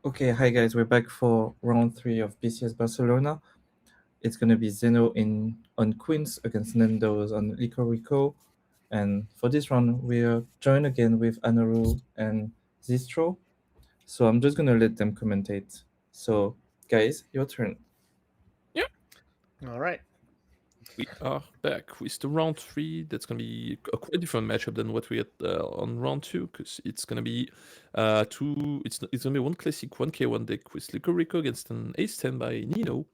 Okay, hi guys, we're back for round 3 of BCS Barcelona. It's gonna be Zeno on Queens against Nando's on Rico Rico. And for this round, we're joined again with Anaru and Zistro. So I'm just gonna let them commentate. So, guys, your turn. Yeah, All right. we are back with the round three. That's gonna be a quite different matchup than what we had on round two, because it's gonna be two. It's gonna be one classic 1K1 deck with Rico against an Ace 10 by Nino.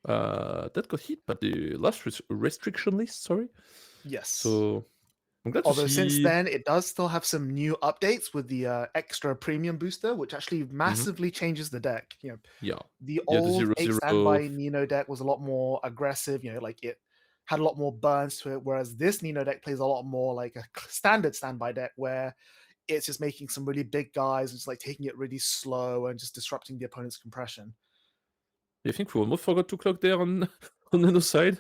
That got hit by the last restriction list. Sorry. Yes. So I'm glad to Although since see. then, it does still have some new updates with the extra premium booster, which actually Mhm. massively changes the deck. Yeah, The yeah, the old zero 8 zero. standby Nino deck was a lot more aggressive. Like it had a lot more burns to it, whereas this Nino deck plays a lot more like a standard standby deck where it's just making some really big guys and just like taking it really slow and just disrupting the opponent's compression. I think we almost forgot to clock there on on Nano's side,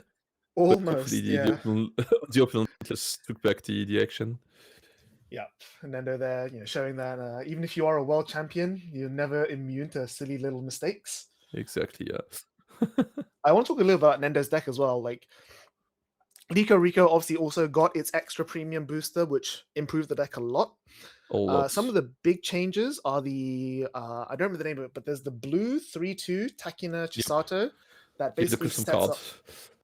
but hopefully Almost, the yeah. opponent, the opponent just took back the action. Yep. And then they're there, showing that even if you are a world champion, you're never immune to silly little mistakes. Exactly. Yeah. I want to talk a little about Nendo's deck as well. Like Rico Rico obviously also got its extra premium booster, which improved the deck a lot. A lot. Some of the big changes are the I don't remember the name of it, but there's the blue 3/2 Takina Yep. Chisato that Yeah, the basically custom sets card. up.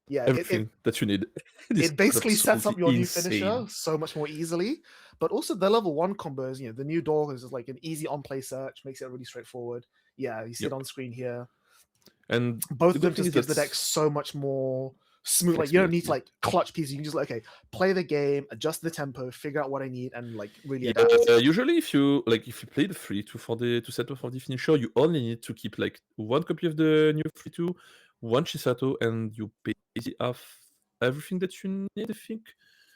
Yeah, Everything that you need. This it card is basically sets up absolutely your new finisher insane. so much more easily. But also the level 1 combos, the new door is just like an easy on-play search, makes it really straightforward. Yeah, you see it Yep. on screen here. And Both the of them good thing just is gives the that deck so much more smooth. Like you don't need to flexibility. like clutch pieces. You can just like, okay, play the game, adjust the tempo, figure out what I need, and like really adapt. Yeah, usually if you play the 3-2 for the to set up for the finisher, you only need to keep like one copy of the new 3-2, one Chisato, and you basically have everything that you need, I think.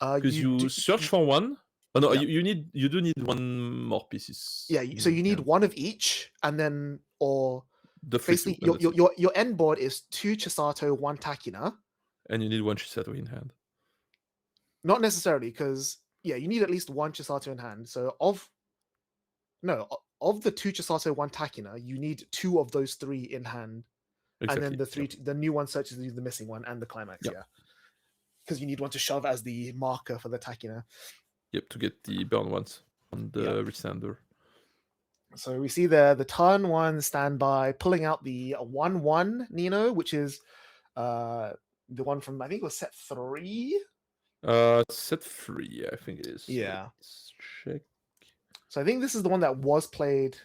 Because You do, you search for one. Oh no, yeah, you do need one more pieces yeah. So in you need hand. one of each, and then or The 3-2, basically and your that's your it. your, your end board is 2 Chisato, 1 Takina. And you need one Chisato in hand. Not necessarily, because yeah, you need at least 1 Chisato in hand. So of the 2 Chisato, 1 Takina, you need 2 of those 3 in hand, and then Exactly. the new one searches the missing one and the climax. Yep. Yeah, because you need one to shove as the marker for the Takina. Yep, to get the burn ones on Yeah. the Resander. So we see there the turn 1 standby pulling out the 1/1 Nino, which is the one from I think it was set 3. Set 3, I think it is. Yeah. Let's check. So I think this is the one that was played.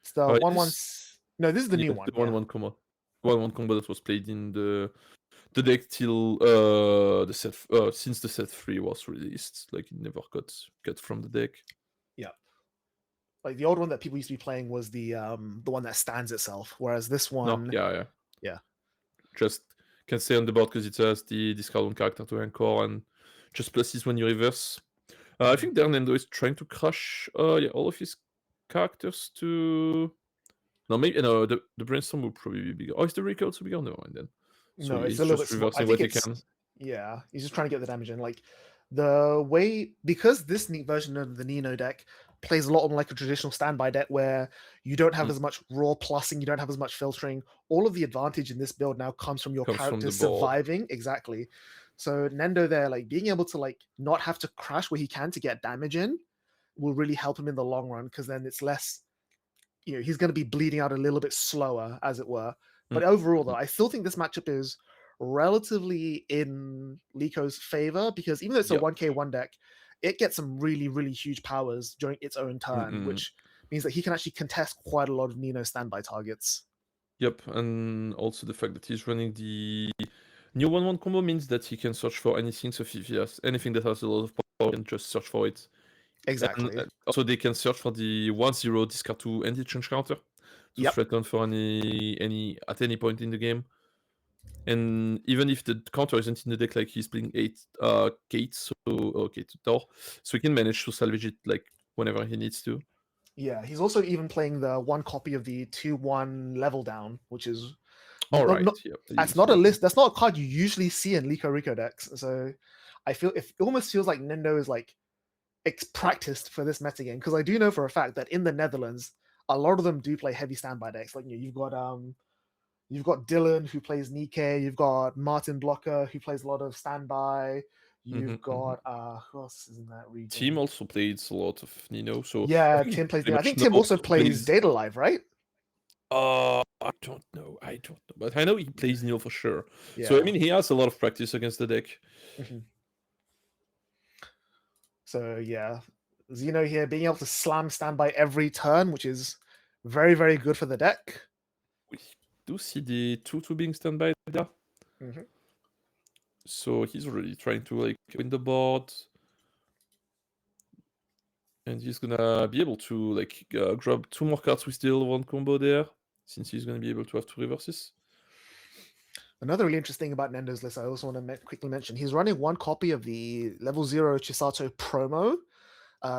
It's the It 1/1. is, No, this is the new yeah, one. the Yeah. 1-1 combo. 1-1 combo that was played in the deck till the set since the set 3 was released. Like it never got cut from the deck. Yeah. Like the old one that people used to be playing was the one that stands itself, whereas this No, one, yeah. yeah, Just can stay on the board because it has the discard one character to anchor and just pluses when you reverse. I think Nendo is trying to crush all of his characters to. No, maybe no. The brainstorm will probably be bigger. Oh, is the Rico also bigger? Never mind then. So no, it's he's a little just bit small. I reversing think what he it's can. yeah, he's just trying to get the damage in. Like the way because this neat version of the Nino deck plays a lot on like a traditional standby deck where you don't have as much raw plussing, you don't have as much filtering. All of the advantage in this build now comes from your Comes from character the board. surviving. Exactly. So Nendo there, like being able to like not have to crash where he can to get damage in will really help him in the long run because then it's less, he's going to be bleeding out a little bit slower, as it were. But overall, though, I still think this matchup is relatively in Lico's favor because even though it's a 1K1 deck, it gets some really, really huge powers during its own turn, which means that he can actually contest quite a lot of Nino standby targets. Yep, and also the fact that he's running the new 1-1 combo means that he can search for anything. So if he has anything that has a lot of power, he can just search for it. Exactly. And also they can search for the 1-0 discard to end exchange counter to threaten for any at any point in the game. And even if the counter isn't in the deck, like he's playing 8 gates, so Door, so he can manage to salvage it like whenever he needs to. Yeah, he's also even playing the one copy of the 2/1 level down, which is Alright, that's not a list. That's not a card you usually see in Lico Rico decks. So I feel it almost feels like Nendo is like practiced for this metagame because I do know for a fact that in the Netherlands, a lot of them do play heavy standby decks. Like you've got Dylan who plays Nikkei, you've got Martin Blocker who plays a lot of standby. You've got who else is in that region? Tim also plays a lot of Nino, so yeah, Tim plays. I think Tim also plays Data Live, right? I don't know, but I know he plays Nino for sure. Yeah. So I mean, he has a lot of practice against the deck. So yeah, Xeno here being able to slam standby every turn, which is very, very good for the deck. We do see the 2/2 being standby there. So he's already trying to like win the board. And he's gonna be able to like grab 2 more cards with the L1 combo there, since he's gonna be able to have 2 reverses. Another really interesting thing about Nendo's list, I also want to quickly mention, he's running 1 copy of the level 0 Chisato promo,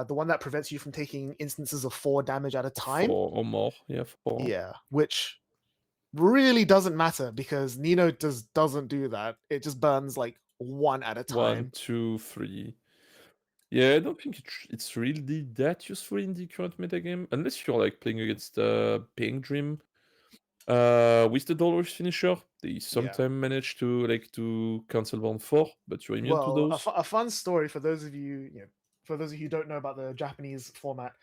the one that prevents you from taking instances of 4 damage at a time. 4 or more, yeah, 4. Yeah, which really doesn't matter because Nino doesn't do that. It just burns like 1 at a time. 1, 2, 3. Yeah, I don't think it's really that useful in the current metagame, unless you're like playing against Paying Dream. With the Dolorous Finisher, they sometimes manage to cancel bound 4, but you're immune to those. A fun story for those of you, for those of you who don't know about the Japanese format.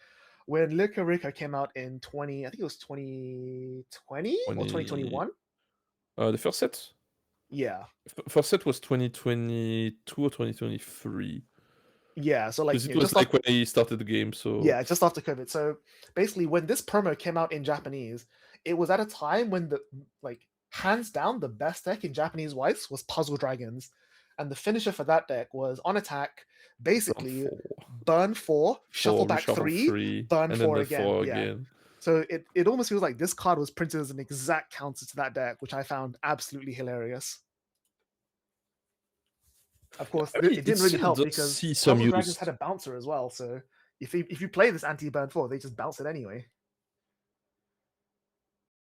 When Lika Rika came out in 2020 or 2021? The first set? Yeah. First set was 2022 or 2023. Yeah, so like it was like when he started the game, so yeah, just after COVID. So basically, when this promo came out in Japanese, it was at a time when the hands down the best deck in Japanese whites was Puzzle Dragons, and the finisher for that deck was on attack, basically burn 4, shuffle back 3, burn 4 again. Yeah. So it almost feels like this card was printed as an exact counter to that deck, which I found absolutely hilarious. Of course, it didn't really help because Puzzle Dragons had a bouncer as well. So if you play this anti-burn 4, they just bounce it anyway.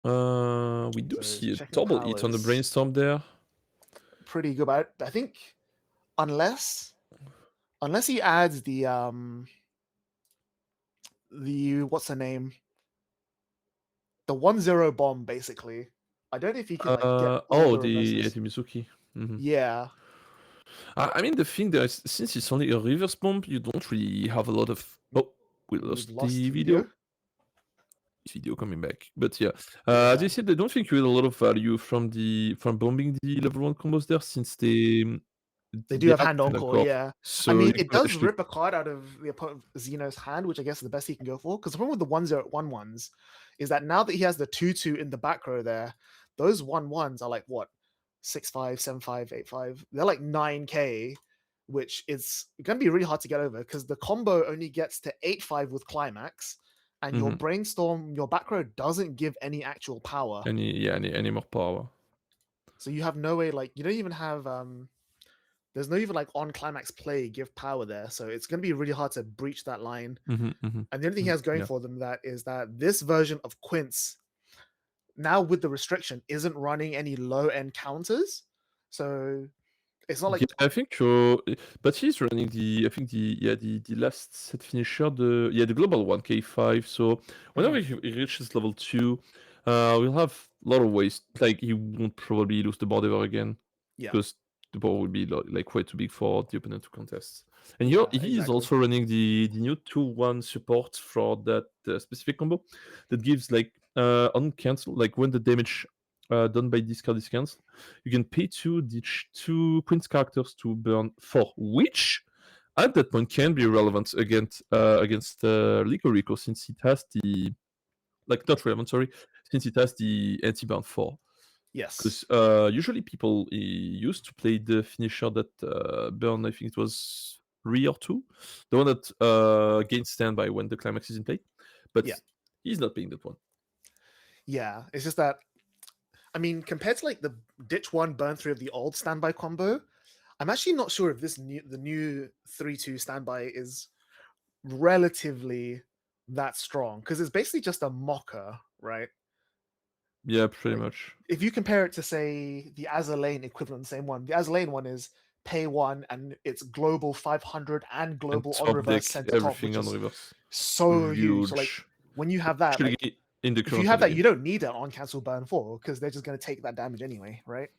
We do see a double hit on the Brainstorm there. Pretty good, but I think unless he adds the what's the name? The 1/0 bomb, basically. I don't know if he can get the Mizuki. Yeah. I mean, the thing there is, since it's only a reverse bomb, you don't really have a lot of. Oh, we lost the video. Video coming back, but yeah, as I said, I don't think you had a lot of value from bombing the level 1 combos there, since they do have hand on call. Yeah, so I mean, it does rip a card out of the opponent Xeno's hand, which I guess is the best he can go for. Because the problem with the 1/0 is that now that he has the 2/2 in the back row there, those 1/1s are like what 6/5, 7/5, 8/5. They're like 9k, which is going to be really hard to get over because the combo only gets to 8/5 with climax. And your Brainstorm, your back row doesn't give any actual power. Any more power. So you have no way, you don't even have there's no even on climax play give power there. So it's gonna be really hard to breach that line. And the only thing he has going for them is that this version of Quince, now with the restriction, isn't running any low end counters. So it's not like I think but he's running the last set finisher, the global 1k5. So whenever he reaches level 2, we'll have a lot of ways. Like he won't probably lose the board ever again, because the board will be like way too big for the opponent to contest. And he is also running the new 2/1 support for that specific combo that gives uncancel, like when the damage done by discard is cancelled, you can pay 2, ditch 2 Queen's characters to burn 4, which at that point can be relevant against Licorico, since it has the not relevant, sorry, since it has the anti-burn 4. Yes. Because usually people used to play the finisher that burn, I think it was 3 or 2, the one that gains standby when the climax is in play. But he's not playing that one. Yeah, it's just that, I mean, compared to the ditch 1 burn 3 of the old standby combo, I'm actually not sure if the new 3/2 standby is relatively that strong, because it's basically just a mocker, right? Yeah, pretty much. If you compare it to, say, the Azalane equivalent, same one, the Azalane one is pay 1 and it's global 500 and global on reverse, center top, which is so huge. So when you have that, like, Actually, in the if you current have that, metagame. you don't need it on cancel burn 4 because they're just going to take that damage anyway, right?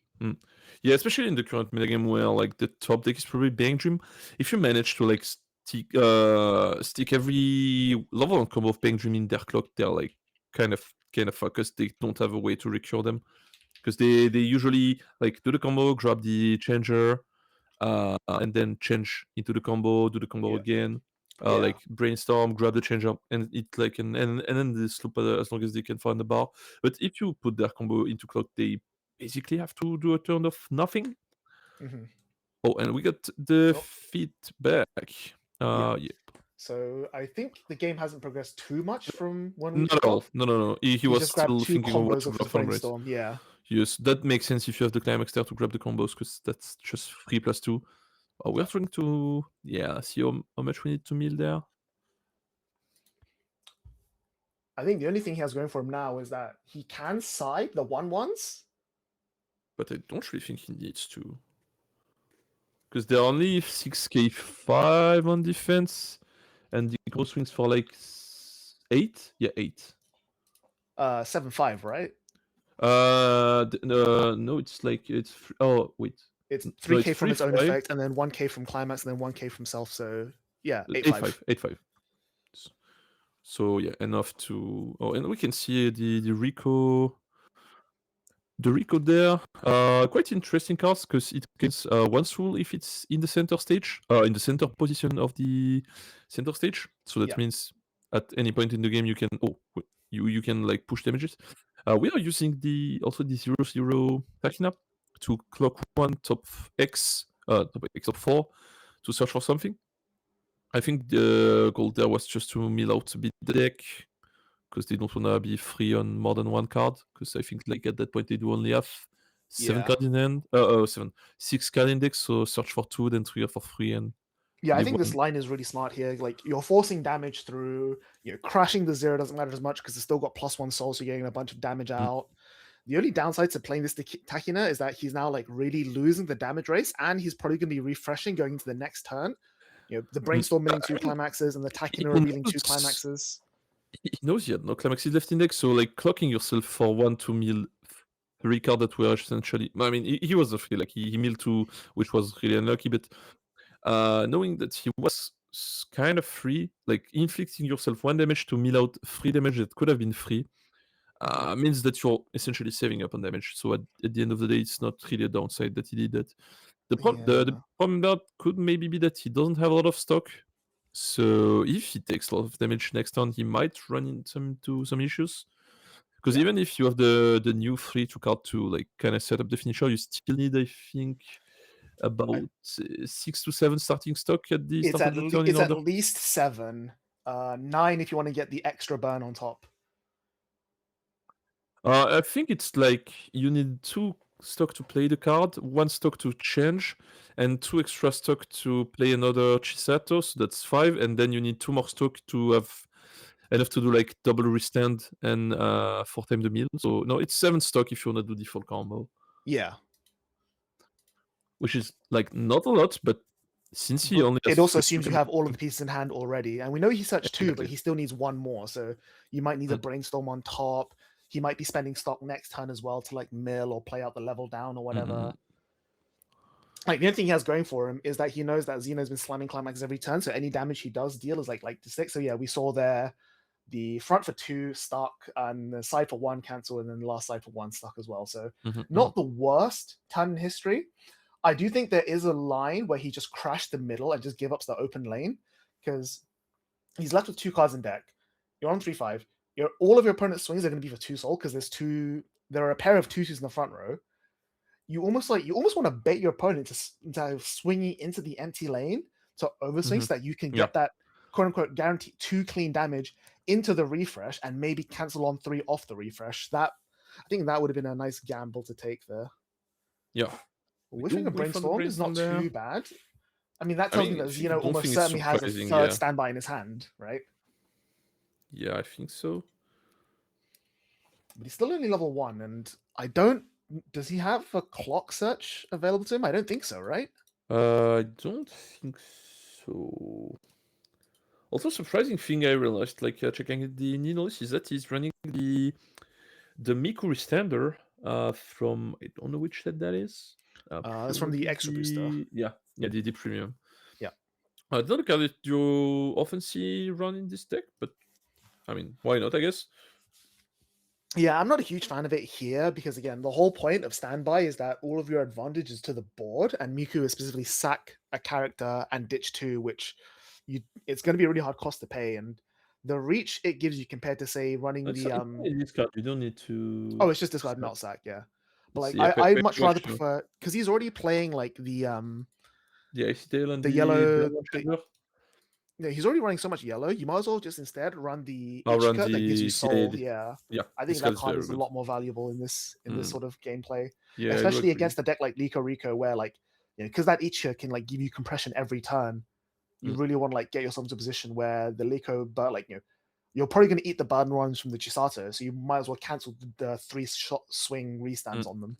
Yeah, especially in the current metagame where like the top deck is probably Bang Dream. If you manage to like stick every level on combo of Bang Dream in their clock, they're like kind of focused. They don't have a way to recur them because they usually like do the combo, grab the changer, and then change into the combo, do the combo again. Like brainstorm, grab the change up, and it like and then they sloop as long as they can find the bar. But if you put their combo into clock, they basically have to do a turn of nothing. Mm-hmm. Oh, and we got the feedback. Yeah. So I think the game hasn't progressed too much from when we Not at all. off. No. He was just grabbed still 2 thinking of what combos to of grab from race. brainstorm. Yeah. Yes, that makes sense if you have the climax there to grab the combos because that's just 3+2. We're trying to see how much we need to mill there. I think the only thing he has going for him now is that he can side the 1/1s. But I don't really think he needs to. Because they're only 6k5 on defense, and the gross swings for like 8? Yeah, 8. 7/5, right? No, it's like oh wait, it's 3k no, it's from its own 3-5. effect, and then 1k from climax, and then 1k from self. So yeah, 8-5. 8-5. So yeah, enough to. Oh, and we can see the Rico. The Rico there, quite interesting cards because it gets one soul if it's in the center stage, in the center position of the center stage. So that means at any point in the game you can you can like push damages. We are using also the 0/0 Takina to clock one top X top 4 to search for something. I think the goal there was just to mill out a bit the deck because they don't want to be free on more than one card. Because I think like at that point they do only have 7 cards in hand. 6 card index. So search for 2, then trigger for 3, and I think this line is really smart here. Like you're forcing damage through. Crashing the 0 doesn't matter as much because it's still got +1 soul, so you're getting a bunch of damage out. The only downside to playing this Takina is that he's now like really losing the damage race, and he's probably going to be refreshing going into the next turn. The brainstorm milling 2 climaxes and the Takina revealing 2 climaxes. He knows he had no climaxes left in deck, so like clocking yourself for 1 to mill 3 cards that were essentially. I mean, he was free, like he milled 2, which was really unlucky, but knowing that he was kind of free, like inflicting yourself 1 damage to mill out 3 damage that could have been free, means that you're essentially saving up on damage. So at the end of the day, it's not really a downside that he did that. The problem that could maybe be that he doesn't have a lot of stock. So if he takes a lot of damage next turn, he might run into some issues. Because even if you have the new 3-2 card to like kind of set up the finisher, you still need, I think, about 6 to 7 starting stock at the start of the turn. It's at least 7. 9 if you want to get the extra burn on top. I think it's like you need 2 stock to play the card, 1 stock to change, and 2 extra stock to play another Chisato, so that's 5, and then you need 2 more stock to have enough to do like double restand and 4 times the mill. So no, it's 7 stock if you want to do the full combo. Yeah. Which is like not a lot, but since he only has it also assumes you have all of the pieces in hand already. And we know he searched 2, but he still needs 1 more. So you might need a brainstorm on top. He might be spending stock next turn as well to like mill or play out the level down or whatever. Like the only thing he has going for him is that he knows that Xeno's been slamming climax every turn, so any damage he does deal is like to 6. So yeah, we saw there the front for 2 stuck and the side for 1 cancel, and then the last side for 1 stuck as well. So not the worst turn in history. I do think there is a line where he just crashed the middle and just give up the open lane because he's left with 2 cards in deck. You're on 3/5. All of your opponent's swings are going to be for 2 soul because there are a pair of 2/2s in the front row. You almost want to bait your opponent into swinging into the empty lane to overswing so that you can get that quote unquote guaranteed 2 clean damage into the refresh and maybe cancel on 3 off the refresh. I think that would have been a nice gamble to take there. Yeah. Whiffing a brainstorm is not too bad. I mean, that tells me that Xeno almost certainly has a third standby in his hand, right? Yeah, I think so. But he's still only level 1, and does he have a clock search available to him? I don't think so, right? I don't think so. Also, surprising thing I realized, like checking the Ninos, is that he's running the Miku Stander from, I don't know which set that is. That's from the Probably extra booster. yeah, the premium. Yeah. It's not a card that you often see run in this deck, but I mean, why not? I guess. Yeah, I'm not a huge fan of it here because again, the whole point of standby is that all of your advantage is to the board, and Miku is specifically sack a character and ditch two, which it's going to be a really hard cost to pay. And the reach it gives you compared to say running It's the in this card. You don't need to. oh, it's just discard not sack, yeah. But like Yeah, I much rather prefer because he's already playing like the Icy Tail and the yellow. Shadow. Yeah, he's already running so much yellow. You might as well just instead run the I'll run Ichika that gives you soul. Yeah, I think that card is a lot more valuable in this sort of gameplay. Yeah, especially against a deck like Liko Rico, where like because that Ichika can like give you compression every turn. You really want to like get yourself into a position where the Liko, but like you're probably going to eat the burn runs from the Chisato, so you might as well cancel the 3-shot swing restands on them.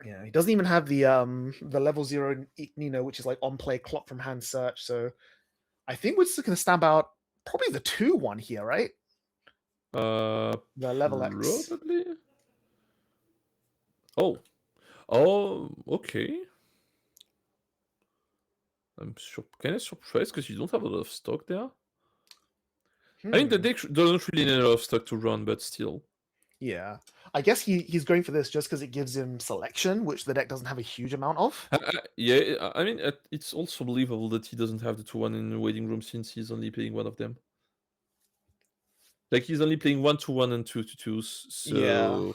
Yeah, he doesn't even have the level 0 Nino, which is like on play clock from hand search. So I think we're just going to stamp out probably the 2-1 here, right? The level X. Probably. Oh, okay. I'm kind of surprised because you don't have a lot of stock there. I think the deck doesn't really need a lot of stock to run, but still. Yeah, I guess he's going for this just because it gives him selection, which the deck doesn't have a huge amount of. Yeah, I mean, it's also believable that he doesn't have the 2-1 in the waiting room since he's only playing one of them. Like, he's only playing 1-2-1 and 2-2s, so... Yeah.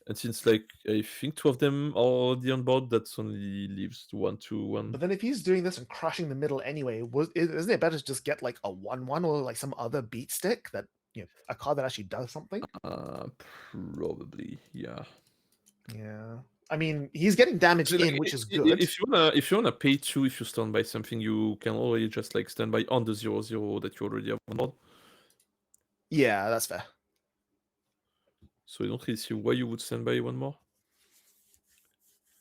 And since, like, I think 2 of them are already on board, that only leaves 1-2-1. But then if he's doing this and crushing the middle anyway, isn't it better to just get, like, a 1-1 or, like, some other beat stick that, a card that actually does something? Probably, yeah. Yeah. I mean, he's getting damage in, which is good. If you wanna pay 2 if you stand by something, you can already just, like, stand by on the 0-0 that you already have on board. Yeah, that's fair. So I don't really see why you would stand by one more.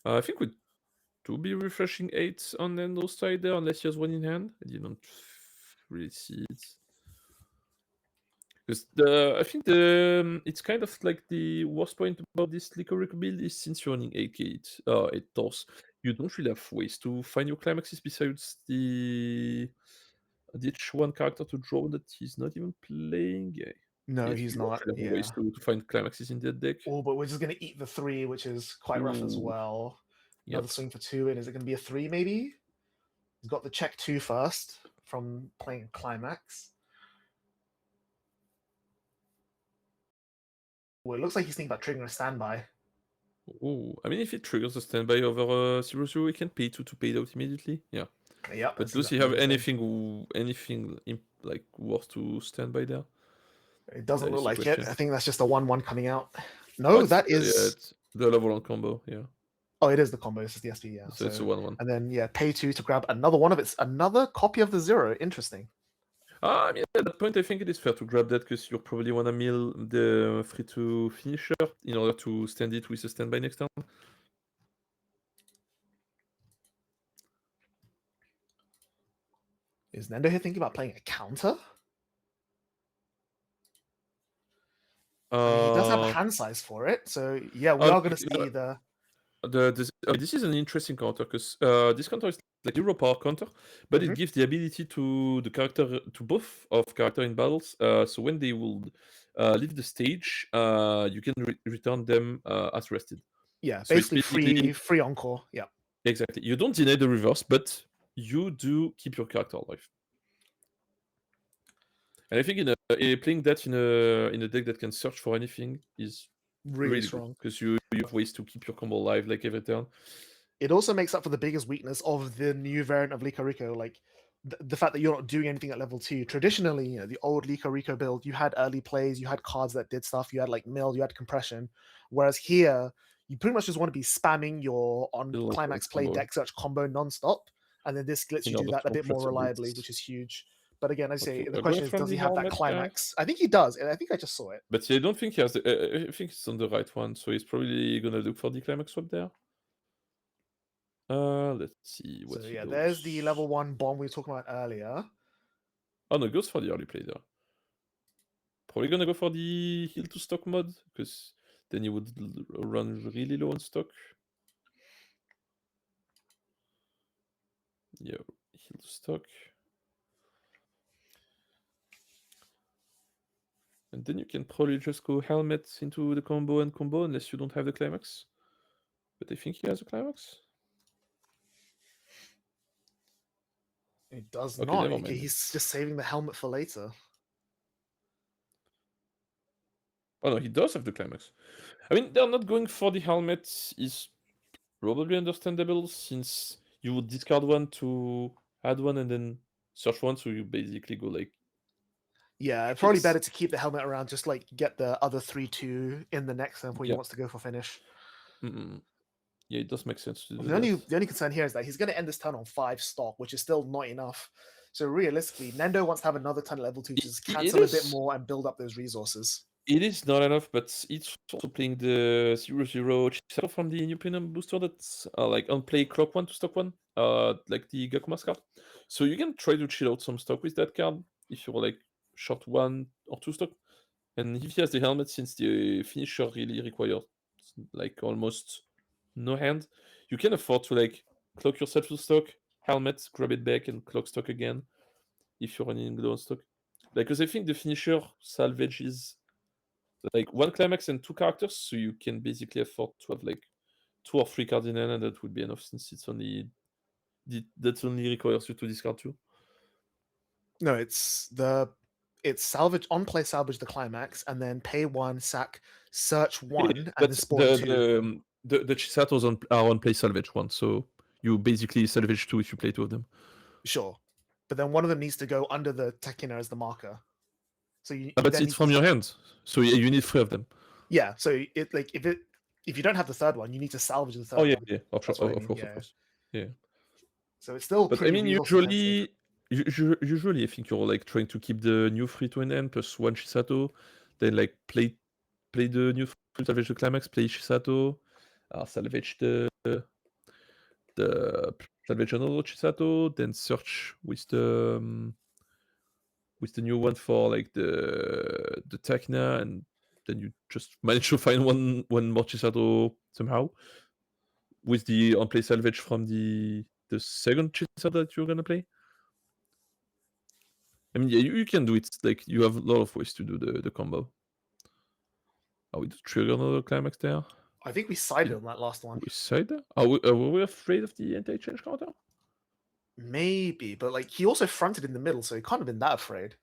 I think we do be refreshing 8 on Nando's side there, unless he has 1 in hand. I didn't really see it. Because I think it's kind of like the worst point about this Licorice build is since you're running 8 doors, you don't really have ways to find your climaxes besides the ditch one character to draw that he's not even playing. Yeah. No, he's not. Yeah. Ways to find climaxes in that deck. Oh, but we're just going to eat the 3, which is quite rough as well. Another swing for 2 in. Is it going to be a 3 maybe? He's got the check 2 first from playing climax. Well, it looks like he's thinking about triggering a standby. Oh, I mean, if it triggers a standby over 0-0, we can pay 2 to pay it out immediately. Yeah. Yeah. But does he have anything like worth to stand by there? It doesn't look like it. I think that's just a 1-1 coming out. No, that is the level 1 combo. Yeah. Oh, it is the combo. This is the SP. Yeah. So it's a 1-1. And then pay 2 to grab another one of its another copy of the 0. Interesting. I mean, at that point, I think it is fair to grab that because you probably want to mill the free-to finisher in order to stand it with a standby next turn. Is Nendo here thinking about playing a counter? I mean, he does have a hand size for it, so yeah, we are going to see the. This is an interesting counter because this counter is like 0 power counter, but it gives the ability to the character to both of character in battles. So when they will leave the stage, you can return them as rested. Yeah, so basically free encore. Yeah, exactly. You don't deny the reverse, but you do keep your character alive. And I think playing that in a deck that can search for anything is really strong because you have ways to keep your combo alive like every turn. It also makes up for the biggest weakness of the new variant of Licorico, like the fact that you're not doing anything at level 2. Traditionally, the old Licorico build, you had early plays, you had cards that did stuff, you had like mill, you had compression. Whereas here, you pretty much just want to be spamming your on climax play deck search combo nonstop, and then this lets you do that a bit more reliably, which is huge. But again, I say the question is, does he have that climax? I think he does, and I think I just saw it. But I don't think he has. I think it's on the right one, so he's probably gonna look for the climax swap there. Let's see what So he yeah, goes. there's the level 1 bomb we were talking about earlier. Oh no, it goes for the early play there. Probably gonna go for the heal to stock mod, because then you would run really low on stock. Yeah, heal to stock. And then you can probably just go helmet into the combo unless you don't have the climax. But I think he has a climax. It does Okay, not. never Okay, mind. he's just saving the helmet for later. Oh no, he does have the climax. I mean, they're not going for the helmet is probably understandable, since you would discard one to add one and then search one, so you basically go like Yeah, probably fix. better to keep the helmet around, just like get the other 3-2 in the next turn before he Yeah. wants to go for finish. Yeah, it does make sense to do The that. only concern here is that he's going to end this turn on 5 stock, which is still not enough. So realistically, Nendo wants to have another turn at level 2 to just It cancel a bit is. more and build up those resources. It is not enough, but it's also playing the 0/0 Chisato from the new premium booster that's like on play clock 1 to stock 1, like the Gakuma's card. So you can try to chill out some stock with that card if you're like short 1 or 2 stock. And if he has the helmet, since the finisher really requires like almost no hand, you can afford to like clock yourself to stock, helmet, grab it back, and clock stock again if you're running low on stock. Like, because I think the finisher salvage is like 1 climax and 2 characters, so you can basically afford to have like 2 or 3 cards in hand, and that would be enough, since it's only that only requires you to discard 2. No, it's salvage on play, salvage the climax, and then pay 1, sack, search 1, and But then spawn 2. the Chisatos are on play salvage 1, so you basically salvage 2 if you play 2 of them. Sure, but then one of them needs to go under the Tekina as the marker. So you But then it's need from to, your hand, so you need 3 of them. yeah. So it like if you don't have the third one, you need to salvage the third Oh yeah, one. yeah, That's what I of mean. course, of Yeah. course. Yeah. So it's still But I pretty mean, resource intensive. usually, I think you're like trying to keep the new 3 in hand plus 1 Chisato, then like play the new 3, salvage the climax, play Chisato, salvage the salvage another Chisato, then search with the new one for like the Tacna, and then you just manage to find one more Chisato somehow with the on play salvage from the second Chisato that you're gonna play. I mean, yeah, you can do it. Like, you have a lot of ways to do the combo. Are we to trigger another climax there? I think we sided on that last one. We side there? Were we afraid of the anti-change counter? Maybe, but like he also fronted in the middle, so he can't have been that afraid.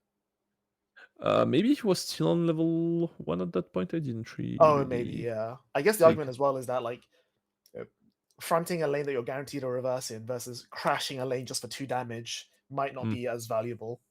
Maybe he was still on level 1 at that point. I didn't really. Oh, maybe, yeah. I guess the like- argument as well is that like fronting a lane that you're guaranteed a reverse in versus crashing a lane just for 2 damage might not be as valuable.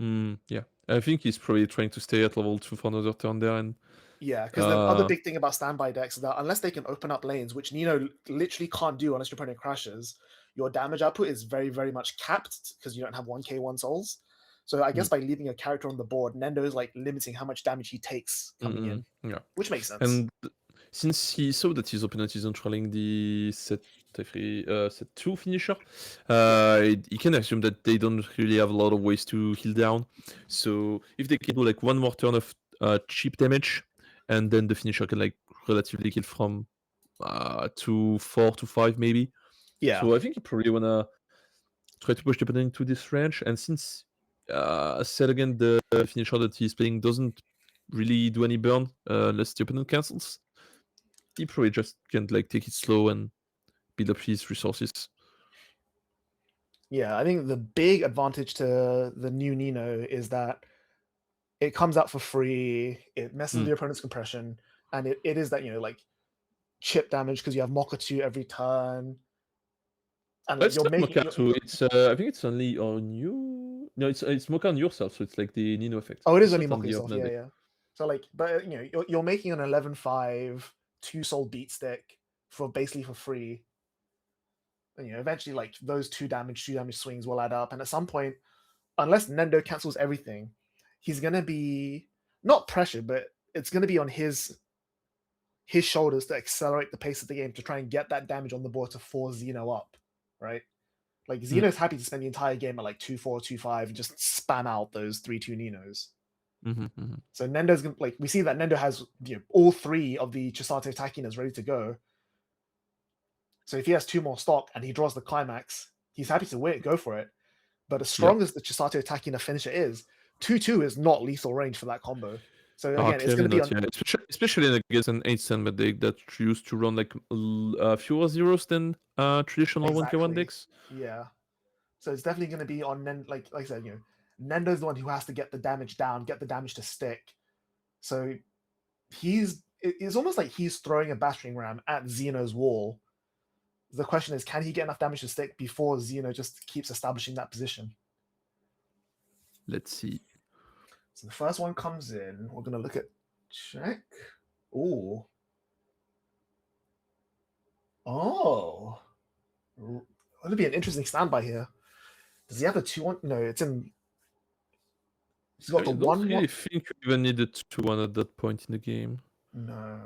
Yeah, I think he's probably trying to stay at level 2 for another turn there, and Yeah, because the other big thing about standby decks is that unless they can open up lanes, which Nino literally can't do unless your opponent crashes, your damage output is very, very much capped because you don't have 1k1 souls. So I guess by leaving a character on the board, Nendo is like limiting how much damage he takes coming in, yeah, which makes sense. and since he saw that his opponent isn't rolling the set 2 finisher, he can assume that they don't really have a lot of ways to heal down. So if they can do like 1 more turn of cheap damage, and then the finisher can like relatively kill from 2, 4 to 5 maybe. Yeah. So I think you probably wanna try to push the opponent into this range, and since said again, the finisher that he's playing doesn't really do any burn unless the opponent cancels, he probably just can like take it slow and build up his resources. Yeah, I think the big advantage to the new Nino is that it comes out for free, it messes with your opponent's compression, and it is that, like chip damage because you have Mocha 2 every turn. And like, It's not Mocha, so it's I think it's only on you. No, it's Mocha on yourself, so it's like the Nino effect. Oh, it is It's only not on Mocha the yourself, opponent yeah. deck. So like, but you're making an 11-5 2-soul beat stick for basically for free. And eventually like those 2 damage swings will add up. And at some point, unless Nendo cancels everything, he's gonna be not pressured, but it's gonna be on his his shoulders to accelerate the pace of the game to try and get that damage on the board to force Xeno up, right? Like Xeno's happy to spend the entire game at like 2-4, 2-5 and just spam out those 3-2 Ninos. So Nendo's gonna, like, we see that Nendo has, you know, all 3 of the Chisato Takinas ready to go. So if he has 2 more stock and he draws the climax, he's happy to go for it. But as strong as the Chisato Takina finisher is, 2-2 is not lethal range for that combo. So again, it's going to be on... especially against an 8-7 deck that used to run like fewer zeros than traditional 1k1 decks. Yeah. So it's definitely going to be on like I said, you know, Nendo's the one who has to get the damage down, get the damage to stick. So it's almost like he's throwing a battering ram at Xeno's wall. The question is, can he get enough damage to stick before Xeno just keeps establishing that position? Let's see. So the first one comes in. We're going to look at check. Ooh. Oh. It'll be an interesting standby here. Does he have a 2-1? No, it's in... He's got the 1-1. I don't really think you even needed 2-1 at that point in the game. No.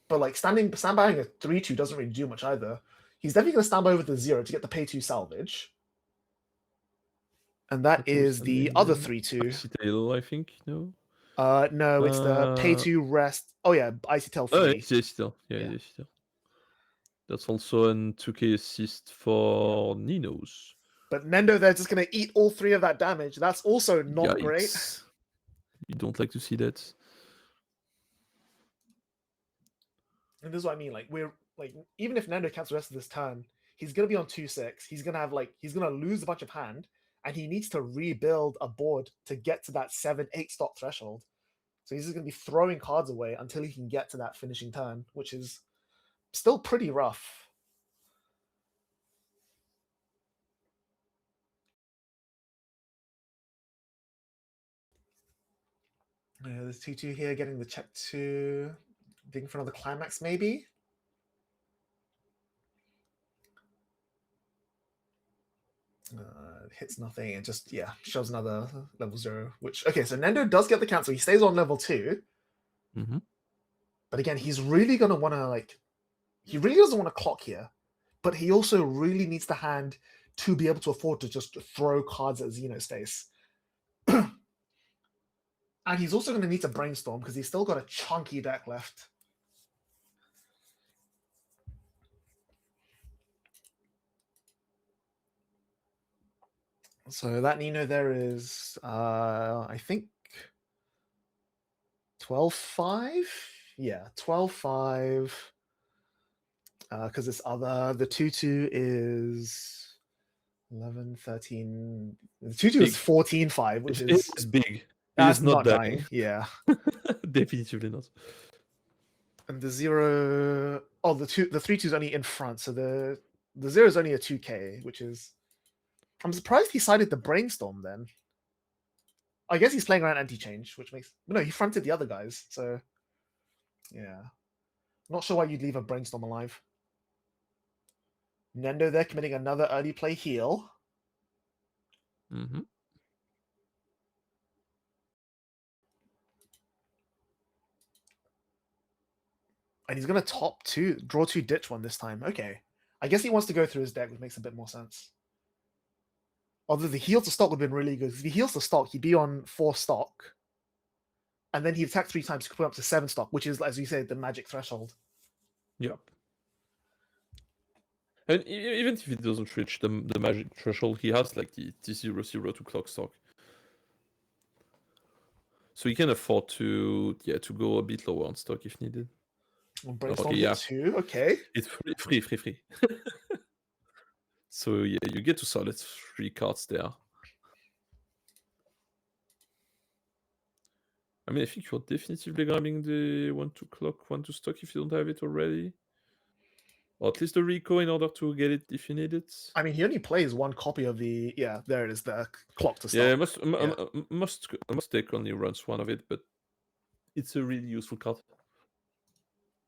But like standbying a 3-2 doesn't really do much either. He's definitely going to stand by with the 0 to get the pay 2 salvage. And that is the other 3-2. Icy Tail, I think, no? No, it's the pay 2 rest. Oh yeah, Icy Tail 3. Oh, it's Icy Tail. Yeah, it's Icy Tail. That's also an 2k assist for Ninos. But Nendo, they're just going to eat all 3 of that damage. That's also not great. You don't like to see that. And this is what I mean. Like, we're like, even if Nendo cancels the rest of this turn, he's going to be on 2-6. He's going to have he's going to lose a bunch of hand, and he needs to rebuild a board to get to that 7-8 stock threshold. So he's just going to be throwing cards away until he can get to that finishing turn, which is still pretty rough. There's 2-2 here, getting the check 2. Digging for another climax, maybe? Hits nothing and just, shoves another level 0. Which, okay, so Nendo does get the cancel. He stays on level 2. But again, he's really going to want to, he really doesn't want to clock here. But he also really needs the hand to be able to afford to just throw cards at Xeno's face. And he's also going to need to brainstorm because he's still got a chunky deck left. So that Nino there is, I think, 12-5? Yeah, 12-5. Because this other, the 2-2 is 11, 13. The 2-2 is 14-5, which is big. That's not dying. Yeah. Definitively not. And the 0... Oh, the 3-2 is only in front, so the 0 is only a 2k, which is... I'm surprised he sided the brainstorm then. I guess he's playing around anti-change, which makes... No, he fronted the other guys, so... Yeah. Not sure why you'd leave a brainstorm alive. Nendo there committing another early play heal. And he's going to draw 2, ditch 1 this time. Okay. I guess he wants to go through his deck, which makes a bit more sense. Although the heal to stock would have been really good. If he heals to stock, he'd be on 4 stock. And then he'd attack 3 times to put up to 7 stock, which is, as we said, the magic threshold. Yep. And even if he doesn't reach the magic threshold, he has like the 0-0 to clock stock. So he can afford to go a bit lower on stock if needed. Brainstorm 2, okay. It's free. So yeah, you get to solid 3 cards there. I mean, I think you're definitively grabbing the 1-2 clock, 1-2 stock if you don't have it already. Or at least the Rico in order to get it if you need it. I mean, he only plays 1 copy of the... Yeah, there it is, the clock to stock. Yeah, must take only runs 1 of it, but it's a really useful card.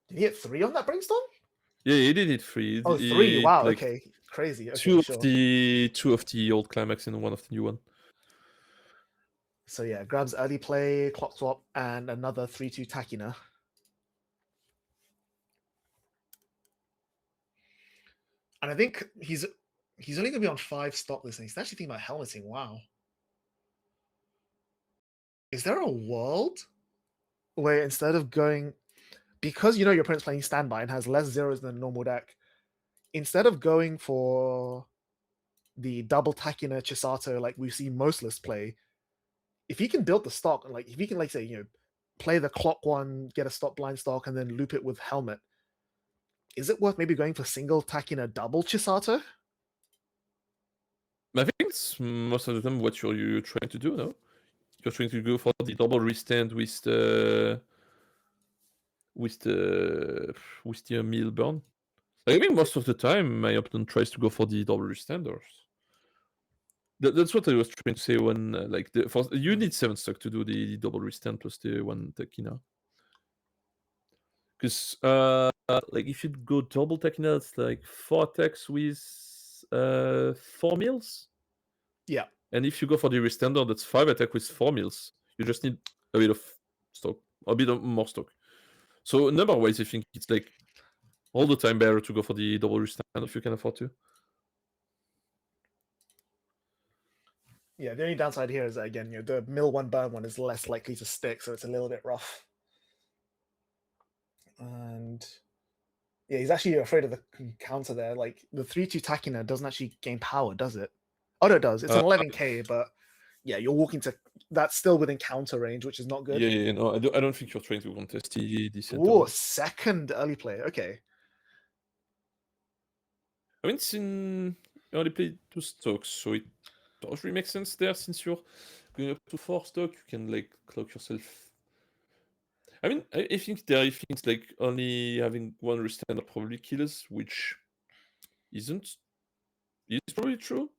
Did he hit 3 on that brainstorm? Yeah, he did hit 3. Oh, 3, wow, like, okay. Crazy. Okay, 2 of the old climax and 1 of the new one. So yeah, grabs early play, clock swap, and another 3-2 Takina. And I think he's only going to be on 5 stock this, and he's actually thinking about helmeting. Wow. Is there a world where instead of going, because your opponent's playing standby and has less zeros than a normal deck, instead of going for the double Takina Chisato like we see most lists play, if he can build the stock, and like if he can like say, play the clock one, get a stop blind stock, and then loop it with helmet, is it worth maybe going for single Takina double Chisato? I think it's most of the time what you're trying to do, no? You're trying to go for the double restand with the mill burn. I think most of the time my opponent tries to go for the double restanders. That's what I was trying to say when you need 7 stock to do the double restand plus the 1 Takina. Because like if you go double Takina, it's like 4 attacks with 4 mills. Yeah. And if you go for the restander, that's 5 attack with 4 mills. You just need a bit of stock, a bit of more stock. So number-wise, I think it's like all the time better to go for the double restand if you can afford to. Yeah, the only downside here is that, again, the mill 1 burn 1 is less likely to stick, so it's a little bit rough. And yeah, he's actually afraid of the counter there. Like the 3/2 Takina doesn't actually gain power, does it? Oh no, it does. It's an 11k, but yeah, you're walking to that's still within counter range, which is not good. Yeah, no, I don't think you're trying to contest the center. Oh, second early play. Okay. I mean, it's in early play 2 stocks, so it does really make sense there. Since you're going up to 4 stock, you can like clock yourself. I mean, I think there are things like only having 1 restander probably kills, which is probably true.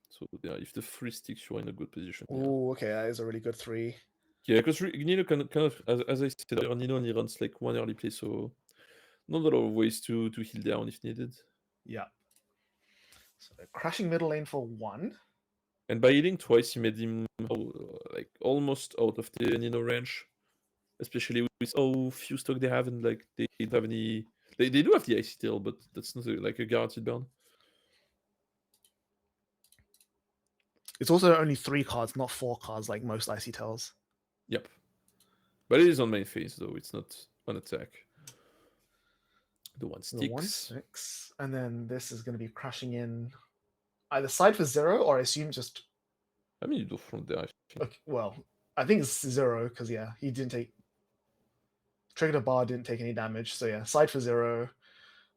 So yeah, if the 3 sticks, you're in a good position. Oh, okay, that is a really good 3. Yeah, because Nino can kind of, as I said earlier, Nino only runs like 1 early play, so not a lot of ways to heal down if needed. Yeah. So crashing middle lane for 1. And by healing twice, he made him like almost out of the Nino range, especially with how few stock they have, and like they don't have any. They do have the icy tail, but that's not like a guaranteed burn. It's also only 3 cards, not 4 cards like most icy tails. Yep. But it is on main phase, though. It's not on attack. The 1 sticks. The 1 sticks. And then this is going to be crashing in either side for 0, or I assume just... I mean, you do from there, I think. Okay, well, I think it's 0, because, yeah, he didn't take... Triggered a bar, didn't take any damage. So, yeah, side for 0.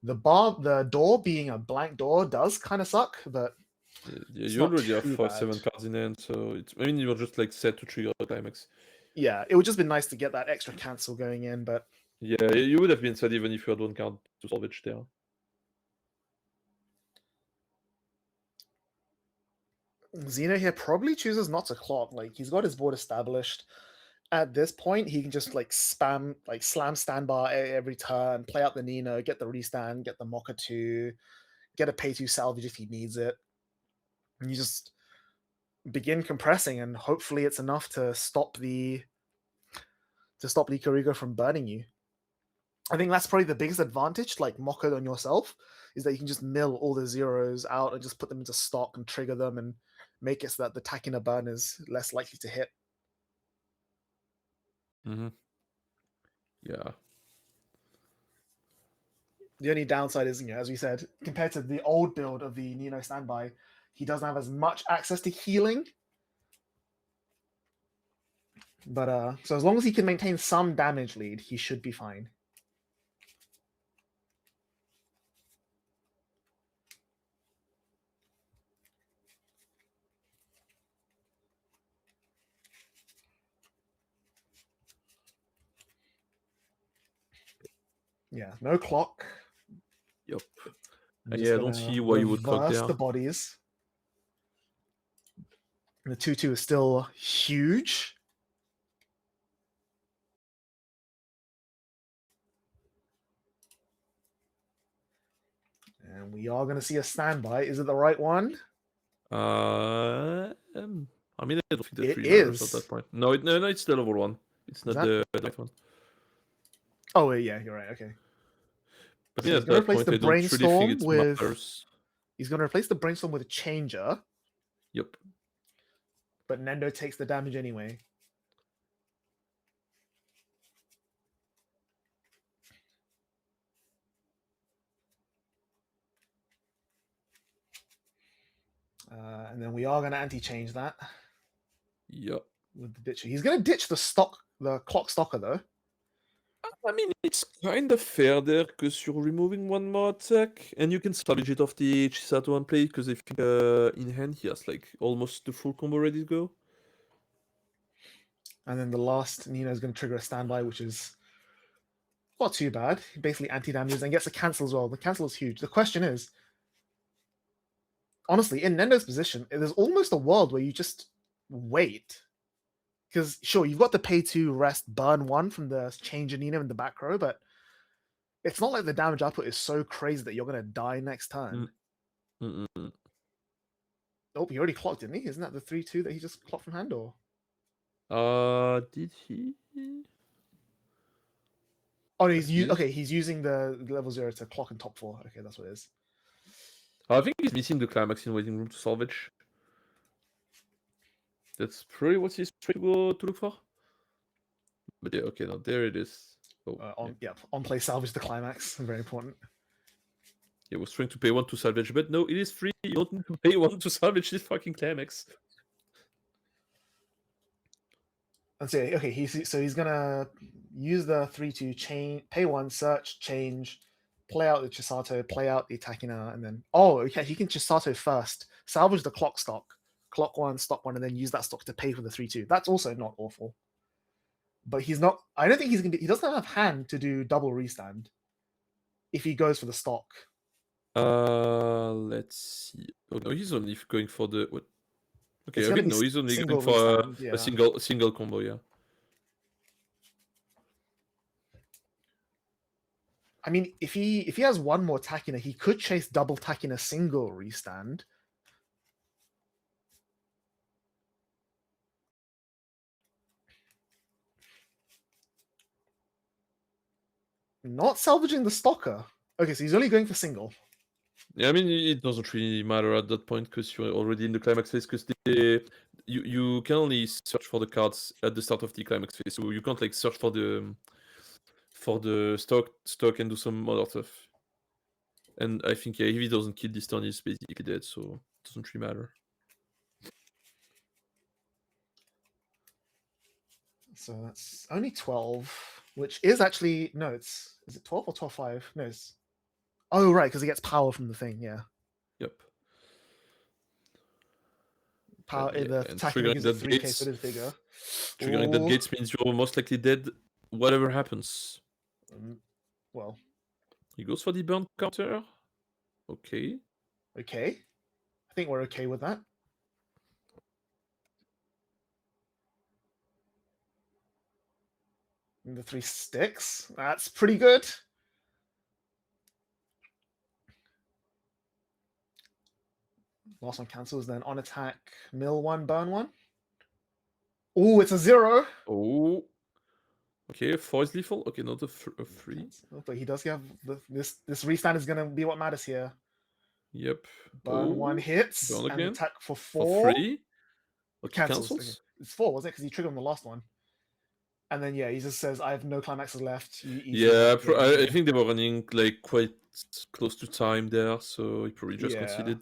The door being a blank door does kind of suck, but... Yeah, you already have 7 cards in hand, so I mean, you're just like set to trigger a climax. Yeah, it would just be nice to get that extra cancel going in, but... Yeah, you would have been sad even if you had 1 card to salvage there. Xeno here probably chooses not to clock. Like, he's got his board established. At this point, he can just like slam standby every turn, play out the Nino, get the restand, get the Mocha 2, get a pay 2 salvage if he needs it. And you just begin compressing, and hopefully it's enough to stop Likorigo from burning you. I think that's probably the biggest advantage, like Mocha on yourself, is that you can just mill all the zeros out and just put them into stock and trigger them and make it so that the Takina burn is less likely to hit. Mm-hmm. Yeah. The only downside is, as we said, compared to the old build of the Nino standby, he doesn't have as much access to healing. But so as long as he can maintain some damage lead, he should be fine. Yeah, no clock. Yep. Yeah, I don't see why you would clock there. The bodies. The 2/2 is still huge. And we are going to see a standby. Is it the right one? I mean, I don't think It that really matters is. at that point. No, it's the level 1. It's not the right one. Oh, yeah, you're right. Okay. But So yeah, he's at gonna that replace point, the I don't really think brainstorm it with matters. he's gonna replace the brainstorm with a changer, Yep. but Nendo takes the damage anyway. And then we are gonna anti-change that Yep. with the ditcher. He's gonna ditch the clock stalker though. I mean, it's kind of fair there because you're removing one more attack, and you can salvage it off the Chisato and play because I think in hand he has like almost the full combo ready to go. And then the last Nino is going to trigger a standby, which is not too bad. He basically anti-damages and gets a cancel as well. The cancel is huge. The question is, honestly, in Nendo's position, there's almost a world where you just wait. Because sure, you've got the pay 2 rest burn 1 from the change in Nino in the back row, but it's not like the damage output is so crazy that you're going to die next turn. Mm-mm. Oh, he already clocked, didn't he? Isn't that the 3-2 that he just clocked from hand? Or Did he? oh, no, Yes. He's using the level 0 to clock in top 4. Okay, that's what it is. I think he's missing the climax in waiting room to salvage. That's probably what he's trying to look for. But yeah, okay, now there it is. Oh, On play salvage the climax. Very important. He was trying to pay 1 to salvage, but no, it is free. You don't need to pay 1 to salvage this fucking climax. Let's see. Okay, he's gonna use the 3-2 chain, pay 1, search, change, play out the Chisato, play out the Takina, and then okay, he can Chisato first, salvage the clock stock, clock 1, stock 1, and then use that stock to pay for the 3-2. That's also not awful. But he's not. I don't think he's gonna. He doesn't have hand to do double restand. If he goes for the stock. Let's see. Oh no, he's only going for the what? Okay, I mean no, he's only going for a single combo, yeah. I mean, if he has one more Takina, he could chase double Takina single restand. Not salvaging the stalker. Okay, so he's only going for single. Yeah, I mean it doesn't really matter at that point because you're already in the climax phase. Because you can only search for the cards at the start of the climax phase, so you can't like search for the stock and do some other stuff. And I think yeah, if he doesn't kill this turn, he's basically dead, so it doesn't really matter. So that's only 12, which is actually no. Is it 12 or 12-5? No, it's right because he gets power from the thing. Yeah. Yep. Power. And The Takina gives it 3k, so it is bigger. Triggering that gates means you're most likely dead, whatever happens. Well, he goes for the burn counter. Okay. Okay. I think we're okay with that. And the 3 sticks. That's pretty good. Last one cancels, then on attack, mill 1, burn 1. Oh, it's a 0. Oh. Okay, 4 is lethal. Okay, not a 3. But he does have this restand is gonna be what matters here. Yep. Burn 1 hits. Burn again. And attack for 4. 3. Okay, cancels. Okay. It's 4, wasn't it? Because he triggered on the last one. And then he just says, "I have no climaxes left." I think they were running like quite close to time there, so he probably just conceded.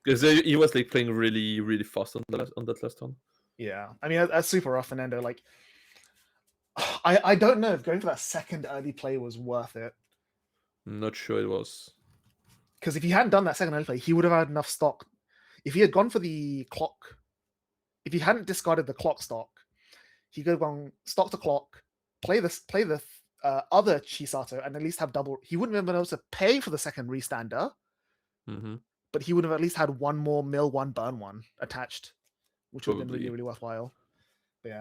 Because he was like playing really, really fast on that last turn. Yeah, I mean that's super rough for Nendo. Like, I don't know if going for that second early play was worth it. I'm not sure it was. Because if he hadn't done that second early play, he would have had enough stock. If he had gone for the clock, if he hadn't discarded the clock stock, he could have gone stock to clock, play the other Chisato, and at least have double. He wouldn't have been able to pay for the second restander, but he would have at least had one more mill 1, burn 1 attached, which would have been really, really worthwhile. But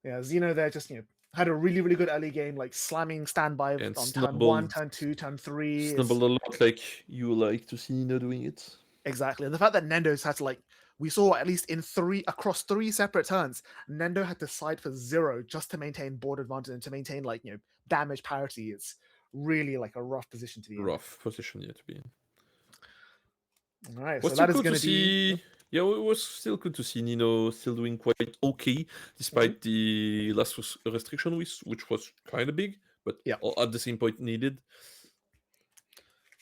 Xeno there just had a really, really good early game, like slamming standby on turn 1, turn 2, turn 3. Snubbled a lot, like you like to see Nino doing it. Exactly, and the fact that Nendo's had to we saw at least across 3 separate turns, Nendo had to side for 0 just to maintain board advantage and to maintain damage parity. It's really like a rough position to be in. Rough position, yeah, to be in. All right, Was so still that is good going to to be. see. Yeah, it was still good to see Nino still doing quite okay, despite the last restriction, which was kind of big, but Yeah. at the same point needed.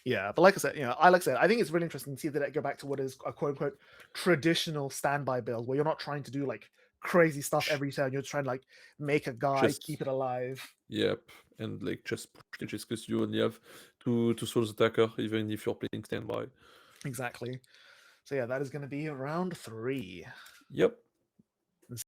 Yeah, but like I said, I think it's really interesting to see that it go back to what is a quote unquote traditional standby build, where you're not trying to do like crazy stuff every turn. You're trying to like make a guy, Just- keep it alive. Yep, and like just push the just because you only have to solve the attacker, even if you're playing standby. Exactly. So yeah, that is going to be round 3. Yep.